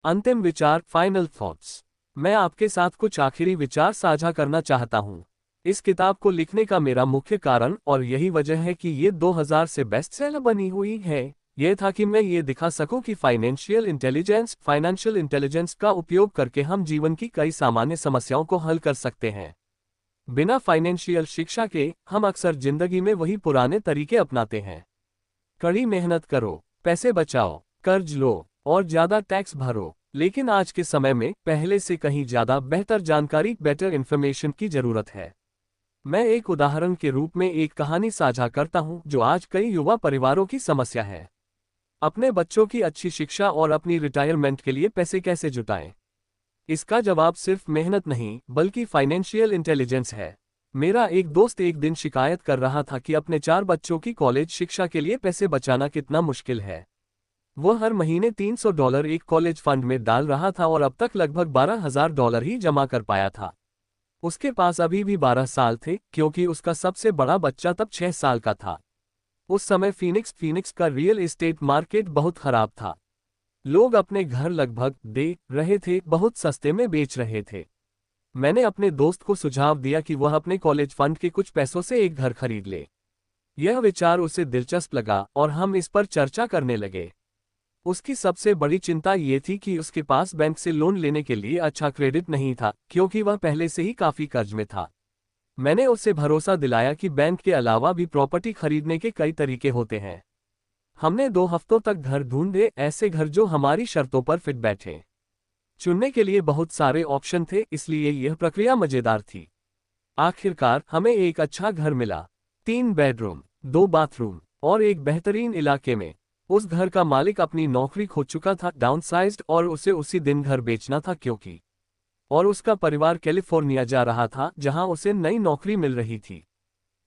अंतिम विचार, final thoughts. मैं आपके साथ कुछ आखिरी विचार साझा करना चाहता हूँ। इस किताब को लिखने का मेरा मुख्य कारण, और यही वजह है कि ये 2000 से बेस्टसेलर बनी हुई है, यह था कि मैं ये दिखा सकूं कि फाइनेंशियल इंटेलिजेंस का उपयोग करके हम जीवन की कई सामान्य समस्याओं को हल कर सकते हैं। बिना फाइनेंशियल शिक्षा के हम अक्सर जिंदगी में वही पुराने तरीके अपनाते हैं। कड़ी मेहनत करो, पैसे बचाओ, कर्ज लो और ज्यादा टैक्स भरो। लेकिन आज के समय में पहले से कहीं ज्यादा बेहतर जानकारी, बेटर इन्फॉर्मेशन की जरूरत है। मैं एक उदाहरण के रूप में एक कहानी साझा करता हूं जो आज कई युवा परिवारों की समस्या है। अपने बच्चों की अच्छी शिक्षा और अपनी रिटायरमेंट के लिए पैसे कैसे जुटाएं? इसका जवाब सिर्फ मेहनत नहीं, बल्कि फाइनेंशियल इंटेलिजेंस है। मेरा एक दोस्त एक दिन शिकायत कर रहा था कि अपने 4 बच्चों की कॉलेज शिक्षा के लिए पैसे बचाना कितना मुश्किल है। वह हर महीने $300 एक कॉलेज फंड में डाल रहा था और अब तक लगभग $12,000 ही जमा कर पाया था। उसके पास अभी भी 12 साल थे, क्योंकि उसका सबसे बड़ा बच्चा तब 6 साल का था। उस समय फीनिक्स का रियल एस्टेट मार्केट बहुत खराब था। लोग अपने घर लगभग दे रहे थे, बहुत सस्ते में बेच रहे थे। मैंने अपने दोस्त को सुझाव दिया कि वह अपने कॉलेज फंड के कुछ पैसों से एक घर खरीद ले। यह विचार उसे दिलचस्प लगा और हम इस पर चर्चा करने लगे। उसकी सबसे बड़ी चिंता ये थी कि उसके पास बैंक से लोन लेने के लिए अच्छा क्रेडिट नहीं था, क्योंकि वह पहले से ही काफी कर्ज में था। मैंने उसे भरोसा दिलाया कि बैंक के अलावा भी प्रॉपर्टी खरीदने के कई तरीके होते हैं। हमने 2 हफ्तों तक घर ढूंढे, ऐसे घर जो हमारी शर्तों पर फिट बैठे। चुनने के लिए बहुत सारे ऑप्शन थे, इसलिए यह प्रक्रिया मजेदार थी। आखिरकार हमें एक अच्छा घर मिला, 3 बेडरूम, 2 बाथरूम और एक बेहतरीन इलाके में। उस घर का मालिक अपनी नौकरी खो चुका था, डाउनसाइज्ड, और उसे उसी दिन घर बेचना था क्योंकि और उसका परिवार कैलिफोर्निया जा रहा था, जहां उसे नई नौकरी मिल रही थी।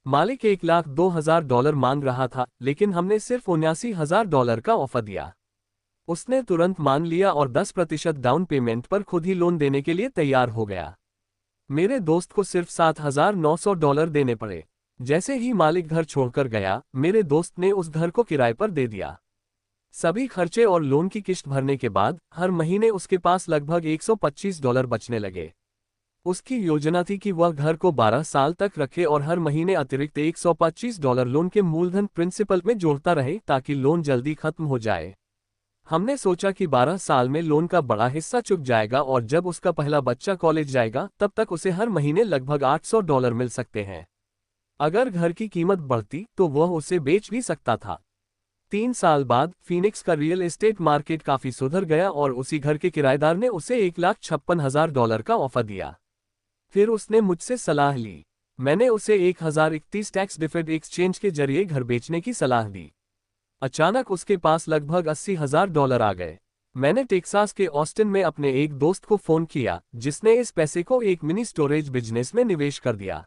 मालिक $1,02,000 मांग रहा था, लेकिन हमने सिर्फ $79,000 का ऑफर दिया। उसने तुरंत मान लिया और 10% डाउन पेमेंट पर खुद ही लोन देने के लिए तैयार हो गया। मेरे दोस्त को सिर्फ $7,900 देने पड़े। जैसे ही मालिक घर छोड़कर गया, मेरे दोस्त ने उस घर को किराए पर दे दिया। सभी खर्चे और लोन की किश्त भरने के बाद हर महीने उसके पास लगभग $125 बचने लगे। उसकी योजना थी कि वह घर को 12 साल तक रखे और हर महीने अतिरिक्त $125 लोन के मूलधन प्रिंसिपल में जोड़ता रहे, ताकि लोन जल्दी खत्म हो जाए। हमने सोचा कि 12 साल में लोन का बड़ा हिस्सा चुक जाएगा और जब उसका पहला बच्चा कॉलेज जाएगा तब तक उसे हर महीने लगभग $800 मिल सकते हैं। अगर घर की कीमत बढ़ती तो वह उसे बेच भी सकता था। 3 साल बाद फीनिक्स का रियल एस्टेट मार्केट काफी सुधर गया और उसी घर के किराएदार ने उसे $1,56,000 का ऑफर दिया। फिर उसने मुझसे सलाह ली। मैंने उसे 1031 टैक्स डिफर्ड एक्सचेंज के जरिए घर बेचने की सलाह दी। अचानक उसके पास लगभग $80,000 आ गए। मैंने टेक्सास के ऑस्टिन में अपने एक दोस्त को फोन किया, जिसने इस पैसे को एक मिनी स्टोरेज बिजनेस में निवेश कर दिया।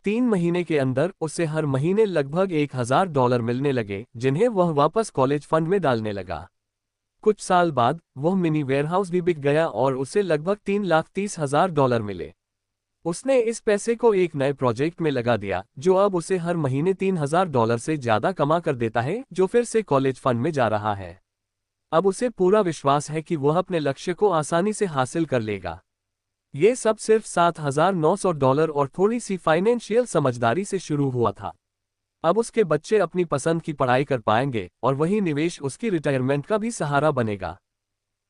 3 महीने के अंदर उसे हर महीने लगभग $1,000 मिलने लगे, जिन्हें वह वापस कॉलेज फंड में डालने लगा। कुछ साल बाद वह मिनी वेयरहाउस भी बिक गया और उसे लगभग $3,30,000 मिले। उसने इस पैसे को एक नए प्रोजेक्ट में लगा दिया, जो अब उसे हर महीने $3,000 से ज्यादा कमा कर देता है, जो फिर से कॉलेज फंड में जा रहा है। अब उसे पूरा विश्वास है कि वह अपने लक्ष्य को आसानी से हासिल कर लेगा। ये सब सिर्फ $7,900 और थोड़ी सी फाइनेंशियल समझदारी से शुरू हुआ था। अब उसके बच्चे अपनी पसंद की पढ़ाई कर पाएंगे और वही निवेश उसकी रिटायरमेंट का भी सहारा बनेगा।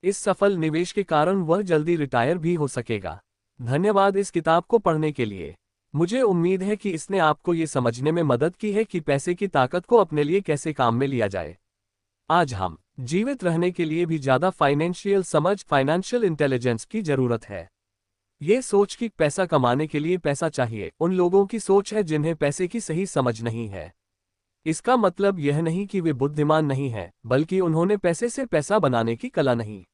इस सफल निवेश के कारण वह जल्दी रिटायर भी हो सकेगा। धन्यवाद इस किताब को पढ़ने के लिए। मुझे उम्मीद है कि इसने आपको ये समझने में मदद की है कि पैसे की ताकत को अपने लिए कैसे काम में लिया जाए। आज हम जीवित रहने के लिए भी ज्यादा फाइनेंशियल इंटेलिजेंस की जरूरत है। ये सोच कि पैसा कमाने के लिए पैसा चाहिए, उन लोगों की सोच है जिन्हें पैसे की सही समझ नहीं है। इसका मतलब यह नहीं कि वे बुद्धिमान नहीं हैं, बल्कि उन्होंने पैसे से पैसा बनाने की कला नहीं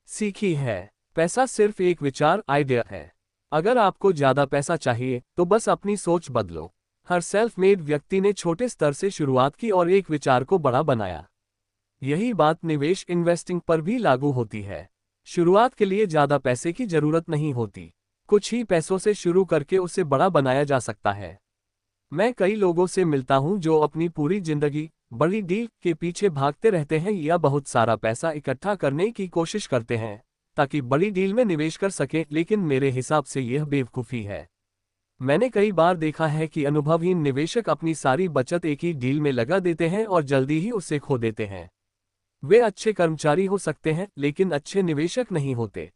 सीखी है। पैसा सिर्फ एक विचार, आइडिया है। अगर आपको ज्यादा पैसा चाहिए तो बस अपनी सोच बदलो। हर सेल्फ मेड व्यक्ति ने छोटे स्तर से शुरुआत की और एक विचार को बड़ा बनाया। यही बात निवेश, इन्वेस्टिंग पर भी लागू होती है। शुरुआत के लिए ज्यादा पैसे की जरूरत नहीं होती। कुछ ही पैसों से शुरू करके उसे बड़ा बनाया जा सकता है। मैं कई लोगों से मिलता हूं जो अपनी पूरी जिंदगी बड़ी डील के पीछे भागते रहते हैं या बहुत सारा पैसा इकट्ठा करने की कोशिश करते हैं ताकि बड़ी डील में निवेश कर सकें, लेकिन मेरे हिसाब से यह बेवकूफ़ी है। मैंने कई बार देखा है कि अनुभवहीन निवेशक अपनी सारी बचत एक ही डील में लगा देते हैं और जल्दी ही उसे खो देते हैं। वे अच्छे कर्मचारी हो सकते हैं लेकिन अच्छे निवेशक नहीं होते।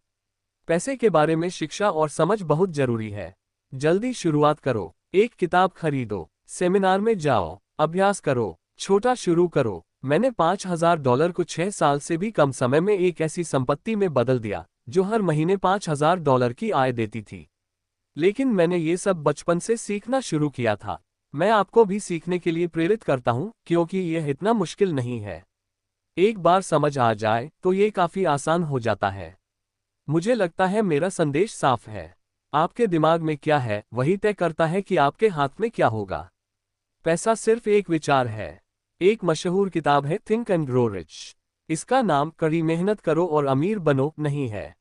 पैसे के बारे में शिक्षा और समझ बहुत जरूरी है। जल्दी शुरुआत करो, एक किताब खरीदो, सेमिनार में जाओ, अभ्यास करो, छोटा शुरू करो। मैंने $5,000 को 6 साल से भी कम समय में एक ऐसी संपत्ति में बदल दिया जो हर महीने $5,000 की आय देती थी। लेकिन मैंने ये सब बचपन से सीखना शुरू किया था। मैं आपको भी सीखने के लिए प्रेरित करता हूँ क्योंकि यह इतना मुश्किल नहीं है। एक बार समझ आ जाए तो ये काफी आसान हो जाता है। मुझे लगता है मेरा संदेश साफ है। आपके दिमाग में क्या है वही तय करता है कि आपके हाथ में क्या होगा। पैसा सिर्फ एक विचार है। एक मशहूर किताब है थिंक एंड ग्रो रिच। इसका नाम कड़ी मेहनत करो और अमीर बनो नहीं है।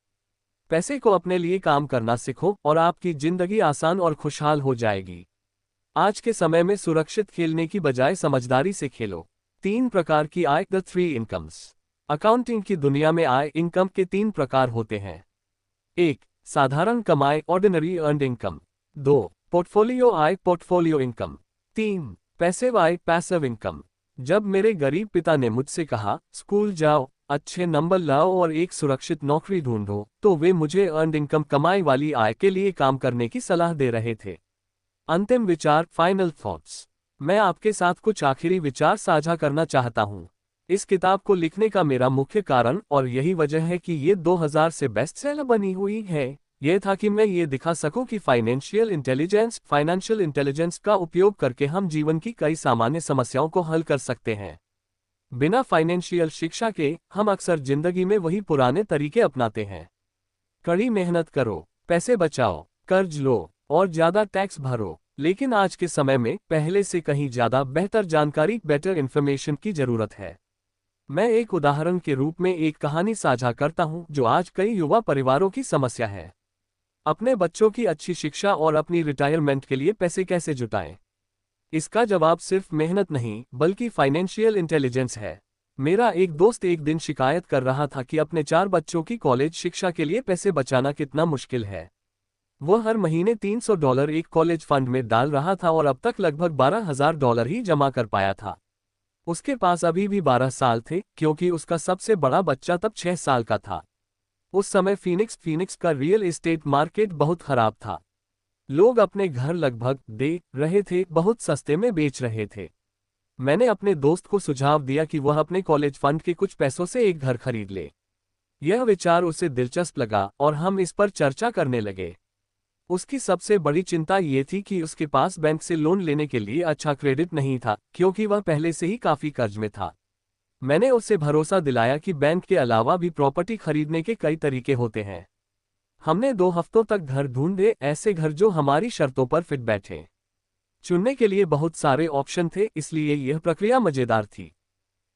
पैसे को अपने लिए काम करना सीखो और आपकी जिंदगी आसान और खुशहाल हो जाएगी। आज के समय में सुरक्षित खेलने की बजाय समझदारी से खेलो। 3 प्रकार की आय, द 3 इनकम्स। अकाउंटिंग की दुनिया में आय इनकम के 3 प्रकार होते हैं। 1. साधारण कमाई, ऑर्डिनरी अर्न्ड इनकम। 2. पोर्टफोलियो आय, पोर्टफोलियो इनकम। 3. पैसिव आय, पैसिव इनकम। जब मेरे गरीब पिता ने मुझसे कहा स्कूल जाओ, अच्छे नंबर लाओ और एक सुरक्षित नौकरी ढूंढो, तो वे मुझे अर्न्ड इनकम, कमाई वाली आय के लिए काम करने की सलाह दे रहे थे। अंतिम विचार, फाइनल थॉट्स। मैं आपके साथ कुछ आखिरी विचार साझा करना चाहता हूँ। इस किताब को लिखने का मेरा मुख्य कारण और यही वजह है कि ये 2000 से बेस्टसेलर बनी हुई है, यह था कि मैं ये दिखा सकूं कि फाइनेंशियल इंटेलिजेंस का उपयोग करके हम जीवन की कई सामान्य समस्याओं को हल कर सकते हैं। बिना फाइनेंशियल शिक्षा के हम अक्सर जिंदगी में वही पुराने तरीके अपनाते हैं। कड़ी मेहनत करो, पैसे बचाओ, कर्ज लो और ज्यादा टैक्स भरो, लेकिन आज के समय में पहले से कहीं ज्यादा बेहतर जानकारी, बेटर इन्फॉर्मेशन की जरूरत है। मैं एक उदाहरण के रूप में एक कहानी साझा करता हूं जो आज कई युवा परिवारों की समस्या है। अपने बच्चों की अच्छी शिक्षा और अपनी रिटायरमेंट के लिए पैसे कैसे जुटाएं? इसका जवाब सिर्फ मेहनत नहीं बल्कि फाइनेंशियल इंटेलिजेंस है। मेरा एक दोस्त एक दिन शिकायत कर रहा था कि अपने 4 बच्चों की कॉलेज शिक्षा के लिए पैसे बचाना कितना मुश्किल है। वह हर महीने $300 एक कॉलेज फंड में डाल रहा था और अब तक लगभग $12,000 ही जमा कर पाया था। उसके पास अभी भी 12 साल थे क्योंकि उसका सबसे बड़ा बच्चा तब 6 साल का था। उस समय फीनिक्स का रियल एस्टेट मार्केट बहुत खराब था। लोग अपने घर लगभग दे रहे थे, बहुत सस्ते में बेच रहे थे। मैंने अपने दोस्त को सुझाव दिया कि वह अपने कॉलेज फंड के कुछ पैसों से एक घर खरीद ले। यह विचार उसे दिलचस्प लगा और हम इस पर चर्चा करने लगे। उसकी सबसे बड़ी चिंता ये थी कि उसके पास बैंक से लोन लेने के लिए अच्छा क्रेडिट नहीं था क्योंकि वह पहले से ही काफी कर्ज में था। मैंने उसे भरोसा दिलाया कि बैंक के अलावा भी प्रॉपर्टी खरीदने के कई तरीके होते हैं। हमने 2 हफ्तों तक घर ढूंढे, ऐसे घर जो हमारी शर्तों पर फिट बैठे। चुनने के लिए बहुत सारे ऑप्शन थे, इसलिए यह प्रक्रिया मजेदार थी।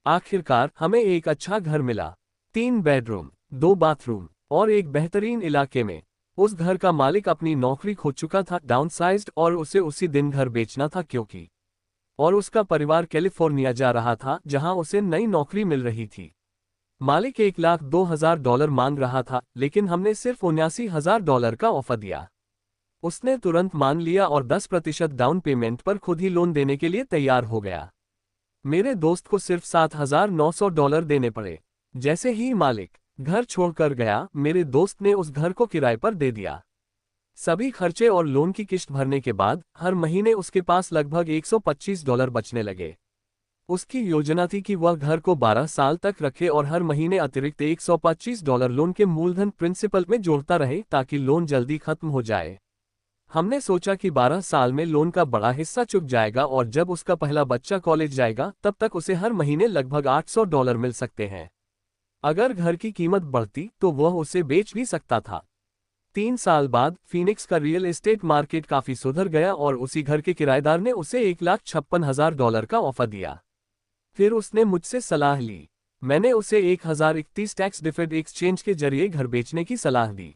आखिरकार हमें एक अच्छा घर मिला, 3 बेडरूम, 2 बाथरूम और एक बेहतरीन इलाके में। उस घर का मालिक अपनी नौकरी खो चुका था, डाउनसाइज्ड, और उसे उसी दिन घर बेचना था क्योंकि और उसका परिवार कैलिफोर्निया जा रहा था जहां उसे नई नौकरी मिल रही थी। मालिक $1,02,000 मांग रहा था, लेकिन हमने सिर्फ $79,000 का ऑफर दिया। उसने तुरंत मान लिया और 10% डाउन पेमेंट पर खुद ही लोन देने के लिए तैयार हो गया। मेरे दोस्त को सिर्फ $7,900 देने पड़े। जैसे ही मालिक घर छोड़कर गया, मेरे दोस्त ने उस घर को किराए पर दे दिया। सभी खर्चे और लोन की किश्त भरने के बाद हर महीने उसके पास लगभग $125 बचने लगे। उसकी योजना थी कि वह घर को 12 साल तक रखे और हर महीने अतिरिक्त $125 लोन के मूलधन प्रिंसिपल में जोड़ता रहे ताकि लोन जल्दी खत्म हो जाए। हमने सोचा कि 12 साल में लोन का बड़ा हिस्सा चुक जाएगा और जब उसका पहला बच्चा कॉलेज जाएगा तब तक उसे हर महीने लगभग $800 मिल सकते हैं। अगर घर की कीमत बढ़ती तो वह उसे बेच भी सकता था। 3 साल बाद फीनिक्स का रियल एस्टेट मार्केट काफी सुधर गया और उसी घर के किराएदार ने उसे $1,56,000 का ऑफर दिया। फिर उसने मुझसे सलाह ली। मैंने उसे 1031 टैक्स डिफर्ड एक्सचेंज के जरिए घर बेचने की सलाह दी।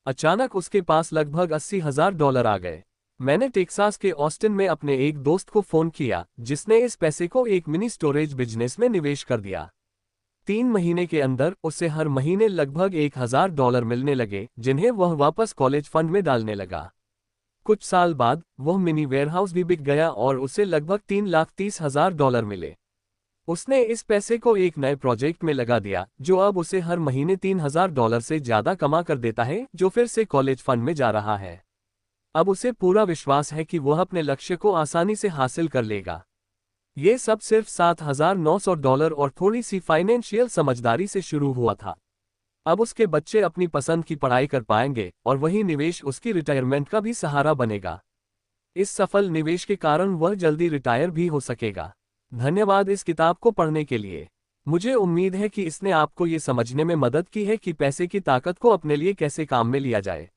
अचानक उसके पास लगभग $80,000 आ गए। मैंने टेक्सास के ऑस्टिन में अपने एक दोस्त को फोन किया जिसने इस पैसे को एक मिनी स्टोरेज बिजनेस में निवेश कर दिया। 3 महीने के अंदर उसे हर महीने लगभग $1000 मिलने लगे जिन्हें वह वापस कॉलेज फंड में डालने लगा। कुछ साल बाद वह मिनी वेयरहाउस भी बिक गया और उसे लगभग $3,30,000 मिले। उसने इस पैसे को एक नए प्रोजेक्ट में लगा दिया जो अब उसे हर महीने $3000 से ज्यादा कमा कर देता है, जो फिर से कॉलेज फंड में जा रहा है। अब उसे पूरा विश्वास है कि वह अपने लक्ष्य को आसानी से हासिल कर लेगा। ये सब सिर्फ $7900 और थोड़ी सी फाइनेंशियल समझदारी से शुरू हुआ था। अब उसके बच्चे अपनी पसंद की पढ़ाई कर पाएंगे और वही निवेश उसकी रिटायरमेंट का भी सहारा बनेगा। इस सफल निवेश के कारण वह जल्दी रिटायर भी हो सकेगा। धन्यवाद इस किताब को पढ़ने के लिए। मुझे उम्मीद है कि इसने आपको ये समझने में मदद की है कि पैसे की ताकत को अपने लिए कैसे काम में लिया जाए।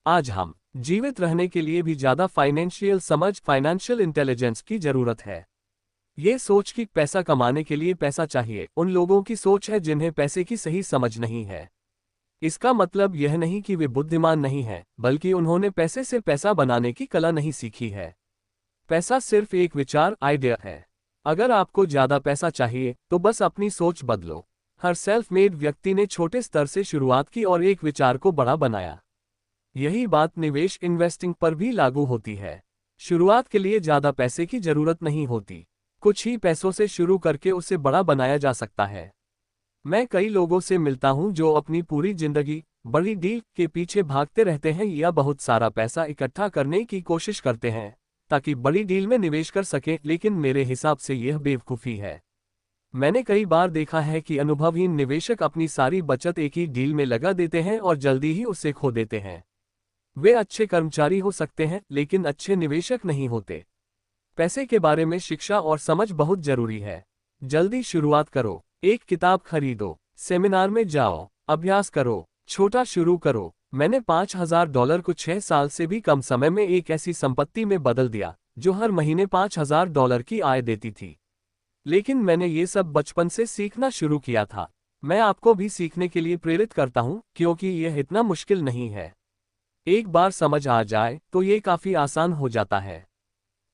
आज हम जीवित रहने के लिए भी ज्यादा फाइनेंशियल इंटेलिजेंस की जरूरत है। ये सोच कि पैसा कमाने के लिए पैसा चाहिए उन लोगों की सोच है जिन्हें पैसे की सही समझ नहीं है। इसका मतलब यह नहीं कि वे बुद्धिमान नहीं हैं, बल्कि उन्होंने पैसे से पैसा बनाने की कला नहीं सीखी है। पैसा सिर्फ एक विचार आइडिया है। अगर आपको ज्यादा पैसा चाहिए तो बस अपनी सोच बदलो। हर सेल्फ मेड व्यक्ति ने छोटे स्तर से शुरुआत की और एक विचार को बड़ा बनाया। यही बात निवेश इन्वेस्टिंग पर भी लागू होती है। शुरुआत के लिए ज्यादा पैसे की जरूरत नहीं होती। कुछ ही पैसों से शुरू करके उसे बड़ा बनाया जा सकता है। मैं कई लोगों से मिलता हूं जो अपनी पूरी जिंदगी बड़ी डील के पीछे भागते रहते हैं या बहुत सारा पैसा इकट्ठा करने की कोशिश करते हैं ताकि बड़ी डील में निवेश कर सकें, लेकिन मेरे हिसाब से यह बेवकूफ़ी है। मैंने कई बार देखा है कि अनुभवहीन निवेशक अपनी सारी बचत एक ही डील में लगा देते हैं और जल्दी ही उसे खो देते हैं। वे अच्छे कर्मचारी हो सकते हैं लेकिन अच्छे निवेशक नहीं होते। पैसे के बारे में शिक्षा और समझ बहुत जरूरी है। जल्दी शुरुआत करो। एक किताब खरीदो, सेमिनार में जाओ, अभ्यास करो, छोटा शुरू करो। मैंने $5000 को 6 साल से भी कम समय में एक ऐसी संपत्ति में बदल दिया जो हर महीने $5000 की आय देती थी। लेकिन मैंने ये सब बचपन से सीखना शुरू किया था। मैं आपको भी सीखने के लिए प्रेरित करता हूँ क्योंकि यह इतना मुश्किल नहीं है। एक बार समझ आ जाए तो ये काफी आसान हो जाता है।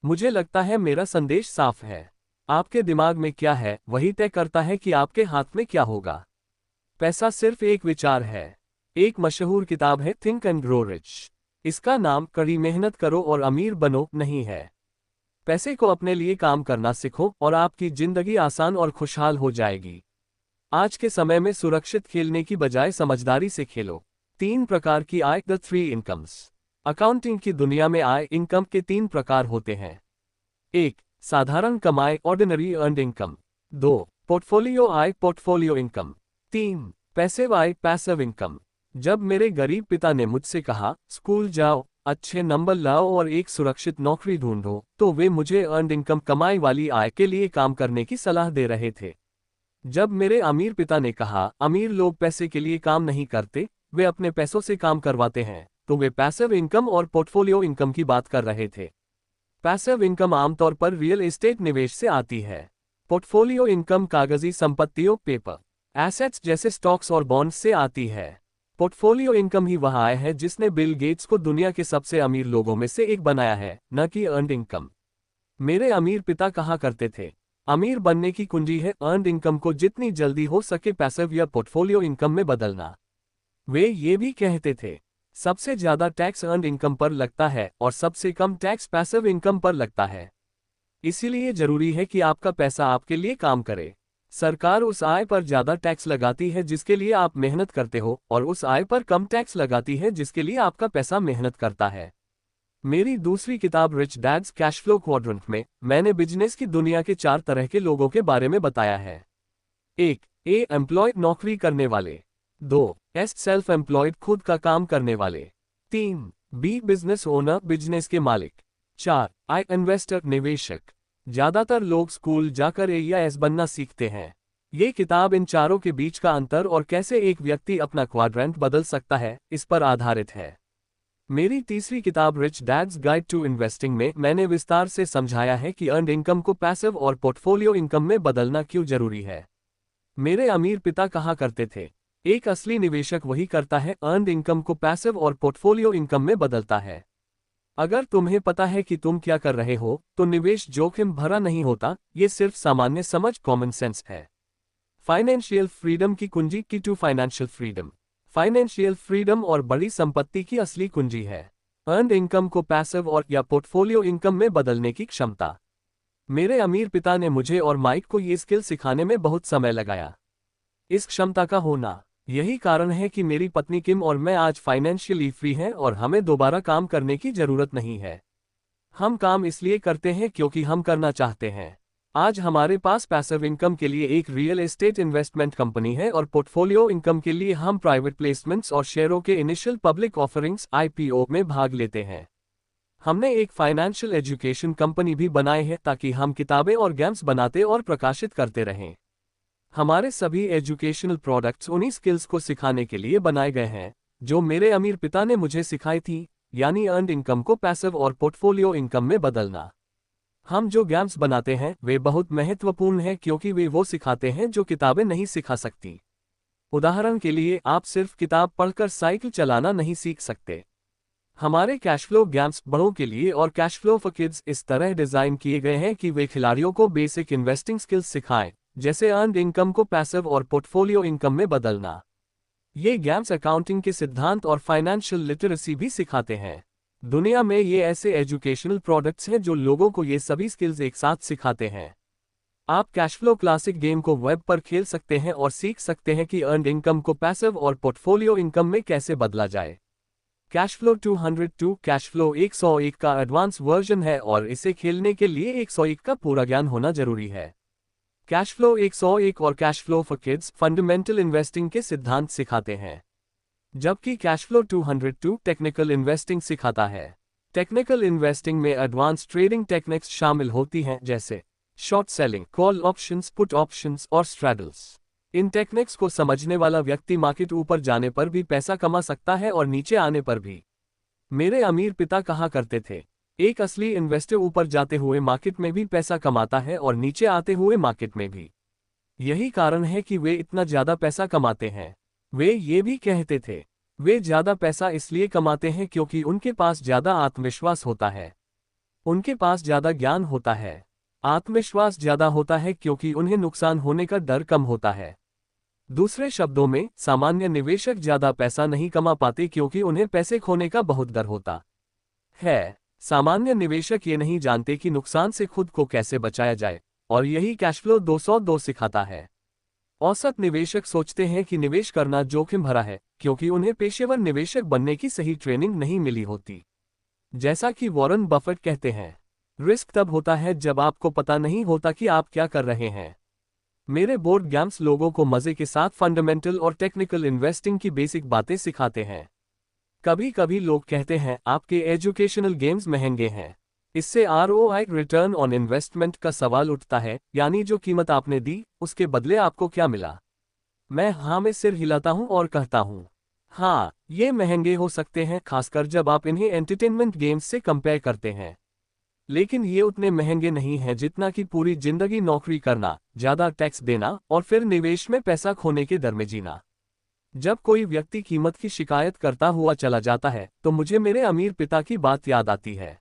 मुझे लगता है मेरा संदेश साफ है। आपके दिमाग में क्या है वही तय करता है कि आपके हाथ में क्या होगा। पैसा सिर्फ एक विचार है। एक मशहूर किताब है थिंक एंड ग्रो रिच। इसका नाम कड़ी मेहनत करो और अमीर बनो नहीं है। पैसे को अपने लिए काम करना सीखो और आपकी जिंदगी आसान और खुशहाल हो जाएगी। आज के समय में सुरक्षित खेलने की बजाय समझदारी से खेलो। 3 प्रकार की आय, द 3 इनकम्स। अकाउंटिंग की दुनिया में आय इनकम के 3 प्रकार होते हैं। 1. साधारण कमाई, ऑर्डिनरी अर्न्ड इनकम। 2. पोर्टफोलियो आय, पोर्टफोलियो इनकम। 3. पैसिव आय, पैसिव इनकम। जब मेरे गरीब पिता ने मुझसे कहा स्कूल जाओ, अच्छे नंबर लाओ और एक सुरक्षित नौकरी ढूंढो, तो वे मुझे अर्न्ड इनकम कमाई वाली आय के लिए काम करने की सलाह दे रहे थे। जब मेरे अमीर पिता ने कहा अमीर लोग पैसे के लिए काम नहीं करते, वे अपने पैसों से काम करवाते हैं, तो वे पैसिव इनकम और पोर्टफोलियो इनकम की बात कर रहे थे। पैसिव इनकम आमतौर पर रियल एस्टेट निवेश से आती है। पोर्टफोलियो इनकम कागजी संपत्तियों, पेपर एसेट्स जैसे स्टॉक्स और बॉन्ड्स से आती है। पोर्टफोलियो इनकम ही वह आय है जिसने बिल गेट्स को दुनिया के सबसे अमीर लोगों में से एक बनाया है, न कि अर्न्ड इनकम। मेरे अमीर पिता कहा करते थे, अमीर बनने की कुंजी है अर्न्ड इनकम को जितनी जल्दी हो सके पैसिव या पोर्टफोलियो इनकम में बदलना। वे ये भी कहते थे, सबसे ज्यादा टैक्स अर्न्ड इनकम पर लगता है और सबसे कम टैक्स पैसिव इनकम पर लगता है। इसीलिए जरूरी है कि आपका पैसा आपके लिए काम करे। सरकार उस आय पर ज्यादा टैक्स लगाती है जिसके लिए आप मेहनत करते हो और उस आय पर कम टैक्स लगाती है जिसके लिए आपका पैसा मेहनत करता है। मेरी दूसरी किताब rich dad's cash flow quadrant में मैंने बिजनेस की दुनिया के 4 तरह के लोगों के बारे में बताया है। 1. ए एम्प्लॉयड, नौकरी करने वाले। 2. एस सेल्फ एम्प्लॉयड, खुद का काम करने वाले। 3. बी बिजनेस ओनर, बिजनेस के मालिक। 4. आई इन्वेस्टर, निवेशक। ज्यादातर लोग स्कूल जाकर ए या एस बनना सीखते हैं। ये किताब इन चारों के बीच का अंतर और कैसे एक व्यक्ति अपना क्वाड्रेंट बदल सकता है इस पर आधारित है। मेरी तीसरी किताब rich dad's guide to investing में मैंने विस्तार से समझाया है कि अर्न्ड इनकम को पैसिव और पोर्टफोलियो इनकम में बदलना क्यों जरूरी है। मेरे अमीर पिता कहा करते थे, एक असली निवेशक वही करता है अर्न्ड इनकम को पैसिव और पोर्टफोलियो इनकम में बदलता है। अगर तुम्हें पता है कि तुम क्या कर रहे हो, तो निवेश जोखिम भरा नहीं होता, ये सिर्फ सामान्य समझ, कॉमन सेंस है। फाइनेंशियल फ्रीडम की कुंजी key to financial freedom. Financial freedom और बड़ी संपत्ति की असली कुंजी है अर्नड इनकम को पैसिव और या पोर्टफोलियो इनकम में बदलने की क्षमता। मेरे अमीर पिता ने मुझे और माइक को ये स्किल सिखाने में बहुत समय लगाया। इस क्षमता का होना यही कारण है कि मेरी पत्नी किम और मैं आज फाइनेंशियली फ्री हैं और हमें दोबारा काम करने की जरूरत नहीं है। हम काम इसलिए करते हैं क्योंकि हम करना चाहते हैं। आज हमारे पास पैसिव इनकम के लिए एक रियल एस्टेट इन्वेस्टमेंट कंपनी है और पोर्टफोलियो इनकम के लिए हम प्राइवेट प्लेसमेंट्स और शेयरों के इनिशियल पब्लिक ऑफरिंग्स आईपीओ में भाग लेते हैं। हमने एक फाइनेंशियल एजुकेशन कंपनी भी बनाई है ताकि हम किताबें और गेम्स बनाते और प्रकाशित करते रहें। हमारे सभी एजुकेशनल प्रोडक्ट्स उन्हीं स्किल्स को सिखाने के लिए बनाए गए हैं जो मेरे अमीर पिता ने मुझे सिखाई थी, यानी अर्नड इनकम को पैसिव और पोर्टफोलियो इनकम में बदलना। हम जो गेम्स बनाते हैं वे बहुत महत्वपूर्ण हैं क्योंकि वे वो सिखाते हैं जो किताबें नहीं सिखा सकती। उदाहरण के लिए, आप सिर्फ किताब पढ़कर साइकिल चलाना नहीं सीख सकते। हमारे कैशफ्लो गेम्स बड़ों के लिए और कैशफ्लो फॉर किड्स इस तरह डिजाइन किए गए हैं कि वे खिलाड़ियों को बेसिक इन्वेस्टिंग स्किल्स सिखाएं, जैसे अर्नड इनकम को पैसिव और पोर्टफोलियो इनकम में बदलना। ये गेम्स अकाउंटिंग के सिद्धांत और फाइनेंशियल लिटरेसी भी सिखाते हैं। दुनिया में ये ऐसे एजुकेशनल प्रोडक्ट्स हैं जो लोगों को ये सभी स्किल्स एक साथ सिखाते हैं। आप कैशफ्लो क्लासिक गेम को वेब पर खेल सकते हैं और सीख सकते हैं कि अर्नड इनकम को पैसिव और पोर्टफोलियो इनकम में कैसे बदला जाए। कैशफ्लो 202 कैशफ्लो 101 का एडवांस वर्जन है और इसे खेलने के लिए 101 का पूरा ज्ञान होना जरूरी है। कैशफ्लो 101 और cash flow for kids fundamental investing के सिद्धांत सिखाते हैं, जबकि कैशफ्लो 202 टेक्निकल इन्वेस्टिंग सिखाता है। टेक्निकल इन्वेस्टिंग में एडवांस ट्रेडिंग टेक्निक्स शामिल होती हैं, जैसे short selling, call options, put options और स्ट्रैडल्स। इन टेक्निक्स को समझने वाला व्यक्ति मार्केट ऊपर जाने पर भी पैसा कमा सकता है और नीचे आने पर भी। मेरे अमीर पिता कहा करते थे, एक असली इन्वेस्टर ऊपर जाते हुए मार्केट में भी पैसा कमाता है और नीचे आते हुए मार्केट में भी। यही कारण है कि वे इतना ज्यादा पैसा कमाते हैं। वे ये भी कहते थे, वे ज्यादा पैसा इसलिए कमाते हैं क्योंकि उनके पास ज्यादा आत्मविश्वास होता है, उनके पास ज्यादा ज्ञान होता है। आत्मविश्वास ज्यादा होता है क्योंकि उन्हें नुकसान होने का डर कम होता है। दूसरे शब्दों में, सामान्य निवेशक ज्यादा पैसा नहीं कमा पाते क्योंकि उन्हें पैसे खोने का बहुत डर होता है। सामान्य निवेशक ये नहीं जानते कि नुकसान से खुद को कैसे बचाया जाए, और यही कैशफ्लो 202 सिखाता है। औसत निवेशक सोचते हैं कि निवेश करना जोखिम भरा है क्योंकि उन्हें पेशेवर निवेशक बनने की सही ट्रेनिंग नहीं मिली होती। जैसा कि वॉरेन बफेट कहते हैं, रिस्क तब होता है जब आपको पता नहीं होता कि आप क्या कर रहे हैं। मेरे बोर्ड गेम्स लोगों को मजे के साथ फंडामेंटल और टेक्निकल इन्वेस्टिंग की बेसिक बातें सिखाते हैं। कभी कभी लोग कहते हैं आपके एजुकेशनल गेम्स महंगे हैं। इससे आरओआई रिटर्न ऑन इन्वेस्टमेंट का सवाल उठता है, यानी जो कीमत आपने दी उसके बदले आपको क्या मिला। मैं हाँ में सिर हिलाता हूं और कहता हूं, हाँ, ये महंगे हो सकते हैं, खासकर जब आप इन्हें एंटरटेनमेंट गेम्स से कंपेयर करते हैं। लेकिन ये उतने महंगे नहीं हैं जितना कि पूरी जिंदगी नौकरी करना, ज्यादा टैक्स देना और फिर निवेश में पैसा खोने के डर में जीना। जब कोई व्यक्ति कीमत की शिकायत करता हुआ चला जाता है तो मुझे मेरे अमीर पिता की बात याद आती है।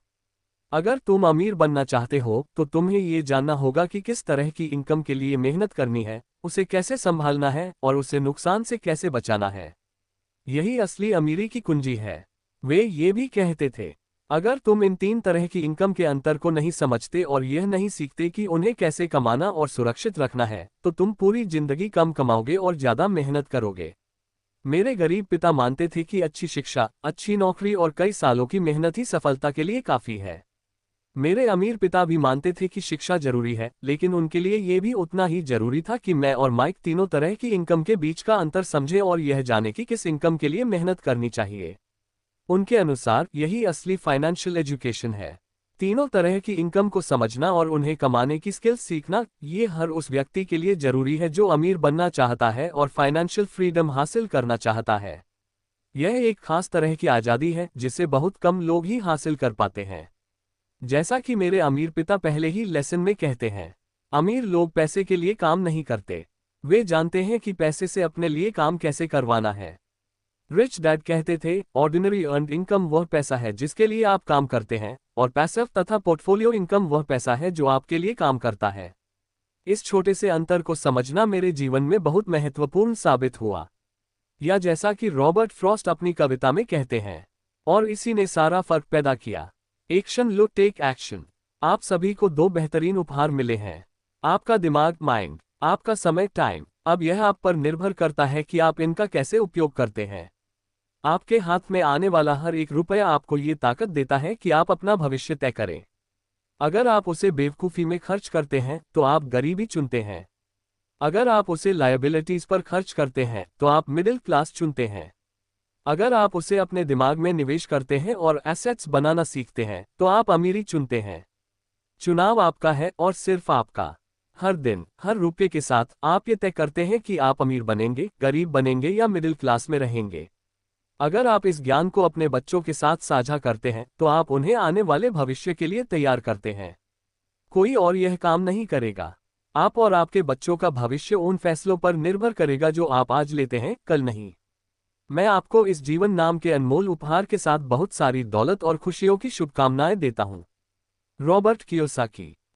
अगर तुम अमीर बनना चाहते हो तो तुम्हें ये जानना होगा कि किस तरह की इनकम के लिए मेहनत करनी है, उसे कैसे संभालना है और उसे नुकसान से कैसे बचाना है। यही असली अमीरी की कुंजी है। वे ये भी कहते थे, अगर तुम इन 3 तरह की इनकम के अंतर को नहीं समझते और यह नहीं सीखते कि उन्हें कैसे कमाना और सुरक्षित रखना है, तो तुम पूरी जिंदगी कम कमाओगे और ज्यादा मेहनत करोगे। मेरे गरीब पिता मानते थे कि अच्छी शिक्षा, अच्छी नौकरी और कई सालों की मेहनत ही सफलता के लिए काफी है। मेरे अमीर पिता भी मानते थे कि शिक्षा जरूरी है, लेकिन उनके लिए यह भी उतना ही जरूरी था कि मैं और माइक तीनों तरह की इनकम के बीच का अंतर समझें और यह जाने कि किस इनकम के लिए मेहनत करनी चाहिए। उनके अनुसार यही असली फाइनेंशियल एजुकेशन है। तीनों तरह की इनकम को समझना और उन्हें कमाने की स्किल्स सीखना, ये हर उस व्यक्ति के लिए जरूरी है जो अमीर बनना चाहता है और फाइनेंशियल फ्रीडम हासिल करना चाहता है। यह एक खास तरह की आज़ादी है जिसे बहुत कम लोग ही हासिल कर पाते हैं। जैसा कि मेरे अमीर पिता पहले ही लेसन में कहते हैं, अमीर लोग पैसे के लिए काम नहीं करते, वे जानते हैं कि पैसे से अपने लिए काम कैसे करवाना है। रिच डैड कहते थे, ऑर्डिनरी अर्नड इनकम वह पैसा है जिसके लिए आप काम करते हैं, और पैसिव तथा पोर्टफोलियो इनकम वह पैसा है जो आपके लिए काम करता है। इस छोटे से अंतर को समझना मेरे जीवन में बहुत महत्वपूर्ण साबित हुआ। या जैसा कि रॉबर्ट फ्रॉस्ट अपनी कविता में कहते हैं, और इसी ने सारा फर्क पैदा किया। एक्शन लो, टेक एक्शन। आप सभी को 2 बेहतरीन उपहार मिले हैं, आपका दिमाग माइंड, आपका समय टाइम। अब यह आप पर निर्भर करता है कि आप इनका कैसे उपयोग करते हैं। आपके हाथ में आने वाला हर एक रुपया आपको ये ताकत देता है कि आप अपना भविष्य तय करें। अगर आप उसे बेवकूफ़ी में खर्च करते हैं तो आप गरीबी चुनते हैं। अगर आप उसे लायबिलिटीज पर खर्च करते हैं तो आप मिडिल क्लास चुनते हैं। अगर आप उसे अपने दिमाग में निवेश करते हैं और एसेट्स बनाना सीखते हैं तो आप अमीरी चुनते हैं। चुनाव आपका है और सिर्फ आपका। हर दिन, हर रुपये के साथ आप ये तय करते हैं कि आप अमीर बनेंगे, गरीब बनेंगे या मिडिल क्लास में रहेंगे। अगर आप इस ज्ञान को अपने बच्चों के साथ साझा करते हैं तो आप उन्हें आने वाले भविष्य के लिए तैयार करते हैं। कोई और यह काम नहीं करेगा। आप और आपके बच्चों का भविष्य उन फैसलों पर निर्भर करेगा जो आप आज लेते हैं, कल नहीं। मैं आपको इस जीवन नाम के अनमोल उपहार के साथ बहुत सारी दौलत और खुशियों की शुभकामनाएं देता हूं। Robert Kiyosaki.